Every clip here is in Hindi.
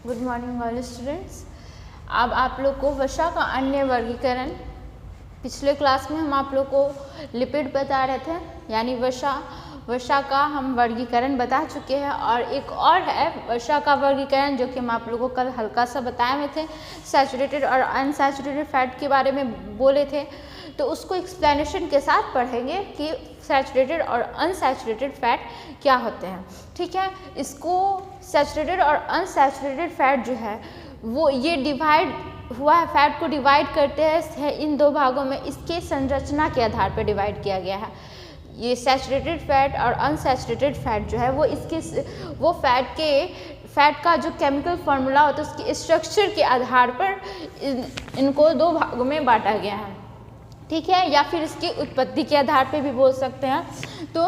Good morning all students. अब आप लोग को वसा का अन्य वर्गीकरण, पिछले क्लास में हम आप लोग को लिपिड बता रहे थे, यानी वसा का हम वर्गीकरण बता चुके हैं। और एक और है वसा का वर्गीकरण जो कि हम आप लोगों को कल हल्का सा बताए हुए थे, सैचुरेटेड और अनसैचुरेटेड फैट के बारे में बोले थे। तो उसको एक्सप्लेनेशन के साथ पढ़ेंगे कि सैचुरेटेड और अनसैचुरेटेड फैट क्या होते हैं। ठीक है, इसको सैचुरेटेड और अनसैचुरेटेड फैट जो है वो ये डिवाइड हुआ है, फैट को डिवाइड करते हैं इन दो भागों में, इसके संरचना के आधार पर डिवाइड किया गया है। ये सैचुरेटेड फैट और अनसैचुरेटेड फैट जो है वो फैट का जो केमिकल फार्मूला होता है उसके स्ट्रक्चर के आधार पर इनको दो भागों में बांटा गया है। ठीक है, या फिर इसकी उत्पत्ति के आधार पे भी बोल सकते हैं। तो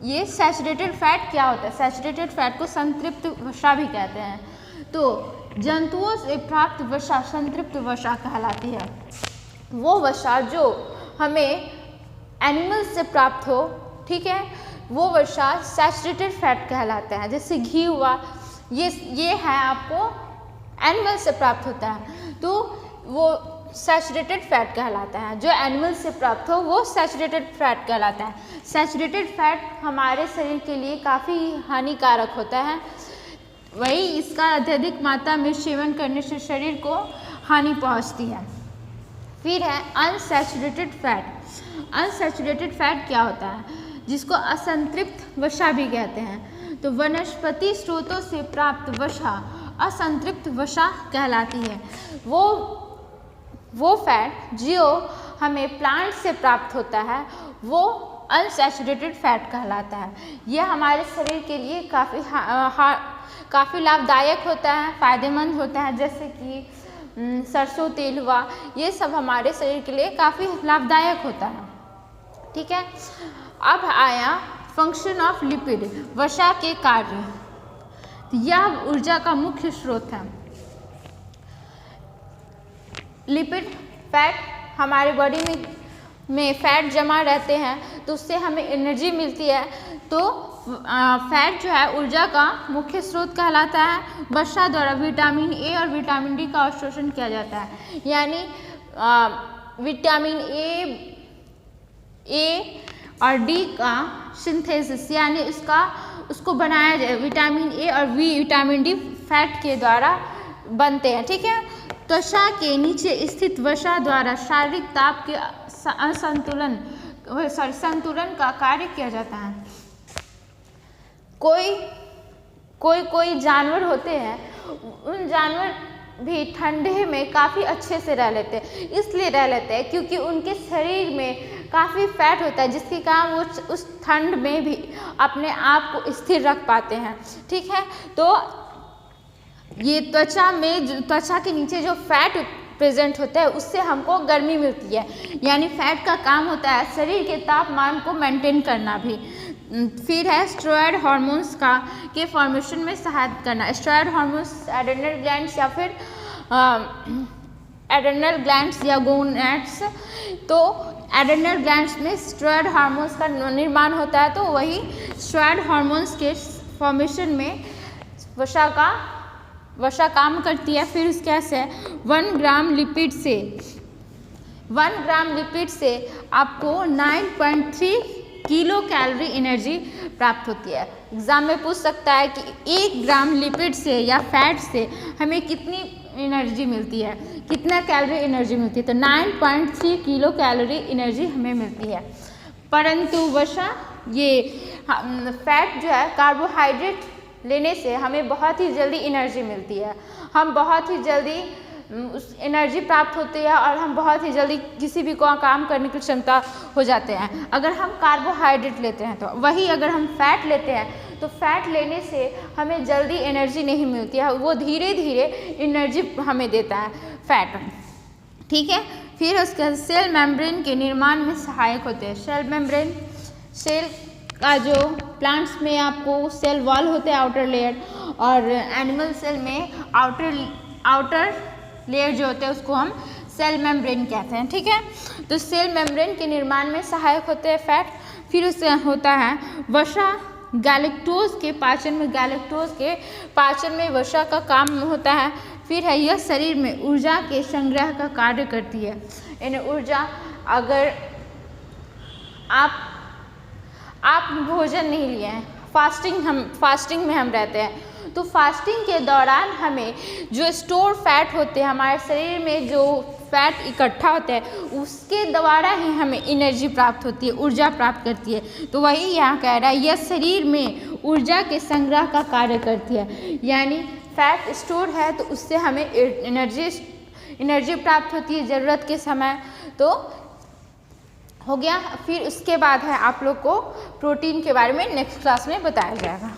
ये सैचुरेटेड फैट क्या होता है? सैचुरेटेड फैट को संतृप्त वसा भी कहते हैं। तो जंतुओं से प्राप्त वसा संतृप्त वसा कहलाती है। वो वसा जो हमें एनिमल से प्राप्त हो, ठीक है, वो वसा सैचुरेटेड फैट कहलाता है। जैसे घी हुआ, ये है आपको एनिमल से प्राप्त होता है, तो वो सैचुरेटेड फैट कहलाता है। जो एनिमल से प्राप्त हो वो सैचुरेटेड फैट कहलाता है। सैचुरेटेड फैट हमारे शरीर के लिए काफ़ी हानिकारक होता है, वही इसका अत्यधिक मात्रा में सेवन करने से शरीर को हानि पहुंचती है। फिर है अनसैचुरेटेड फैट। अनसैचुरेटेड फैट क्या होता है? जिसको असंतृप्त वसा भी कहते हैं। तो वनस्पति स्रोतों से प्राप्त वसा असंतृप्त वसा कहलाती है। वो फैट जो हमें प्लांट से प्राप्त होता है वो अनसैचुरेटेड फैट कहलाता है। यह हमारे शरीर के लिए काफ़ी लाभदायक होता है, फ़ायदेमंद होता है। जैसे कि सरसों तेल हुआ, ये सब हमारे शरीर के लिए काफ़ी लाभदायक होता है। ठीक है, अब आया फंक्शन ऑफ लिपिड, वसा के कार्य। यह ऊर्जा का मुख्य स्रोत है। लिपिड फैट, हमारे बॉडी में फैट जमा रहते हैं तो उससे हमें एनर्जी मिलती है। तो फैट जो है ऊर्जा का मुख्य स्रोत कहलाता है। वसा द्वारा विटामिन ए और विटामिन डी का अवशोषण किया जाता है, यानी विटामिन ए और डी का सिंथेसिस, यानी उसको बनाया जाए। विटामिन ए और विटामिन डी फैट के द्वारा बनते हैं। ठीक है, त्वचा के नीचे स्थित वसा द्वारा शारीरिक ताप के संतुलन का कार्य किया जाता है। कोई जानवर होते हैं, उन जानवर भी ठंडे में काफ़ी अच्छे से रह लेते हैं। इसलिए रह लेते हैं क्योंकि उनके शरीर में काफ़ी फैट होता है, जिसके कारण वो उस ठंड में भी अपने आप को स्थिर रख पाते हैं। ठीक है, तो ये त्वचा के नीचे जो फैट प्रेजेंट होता है उससे हमको गर्मी मिलती है, यानी फैट का काम होता है शरीर के तापमान को मेंटेन करना भी। फिर है स्टेरॉयड हार्मोन्स के फॉर्मेशन में सहायता करना। स्टेरॉयड हार्मोन्स एड्रेनल ग्लैंड्स या फिर एड्रेनल ग्लैंड्स या गोनैड्स, तो एड्रेनल ग्लैंड्स में स्टेरॉयड हार्मोन्स का निर्माण होता है। तो वही स्टेरॉयड हार्मोन्स के फॉर्मेशन में वसा काम करती है। फिर उसके ऐसे 1 ग्राम लिपिड से आपको 9.3 किलो कैलोरी एनर्जी प्राप्त होती है। एग्जाम में पूछ सकता है कि 1 ग्राम लिपिड से या फैट से हमें कितनी एनर्जी मिलती है, कितना कैलोरी एनर्जी मिलती है? तो 9.3 किलो कैलोरी एनर्जी हमें मिलती है। परंतु वसा ये फैट जो है कार्बोहाइड्रेट लेने से हमें बहुत ही जल्दी एनर्जी मिलती है। हम बहुत ही जल्दी उस एनर्जी प्राप्त होती है और हम बहुत ही जल्दी किसी भी काम करने की क्षमता हो जाते हैं अगर हम कार्बोहाइड्रेट लेते हैं। तो वही अगर हम फैट लेते हैं तो फैट लेने से हमें जल्दी एनर्जी नहीं मिलती है, वो धीरे धीरे एनर्जी हमें देता है फैट। ठीक है, फिर उसके सेल मेम्ब्रेन के निर्माण में सहायक होते हैं। सेल मेम्ब्रेन, सेल का जो प्लांट्स में आपको सेल वॉल होते हैं, आउटर लेयर, और एनिमल सेल में आउटर लेयर जो होते हैं उसको हम सेल मेम्ब्रेन कहते हैं। ठीक है, तो सेल मेम्ब्रेन के निर्माण में सहायक होते हैं फैट। फिर उससे होता है वसा गैलेक्टोज के पाचन में वसा का काम होता है। फिर है यह शरीर में ऊर्जा के संग्रह का कार्य करती है। यानी ऊर्जा, अगर आप भोजन नहीं लिए हैं, फास्टिंग में हम रहते हैं, तो फास्टिंग के दौरान हमें जो स्टोर फैट होते हैं, हमारे शरीर में जो फैट इकट्ठा होता है, उसके द्वारा ही हमें एनर्जी प्राप्त होती है, ऊर्जा प्राप्त करती है। तो वही यहाँ कह रहा है, यह शरीर में ऊर्जा के संग्रह का कार्य करती है। यानी फैट स्टोर है तो उससे हमें एनर्जी प्राप्त होती है ज़रूरत के समय। तो हो गया। फिर उसके बाद है आप लोग को प्रोटीन के बारे में नेक्स्ट क्लास में बताया जाएगा।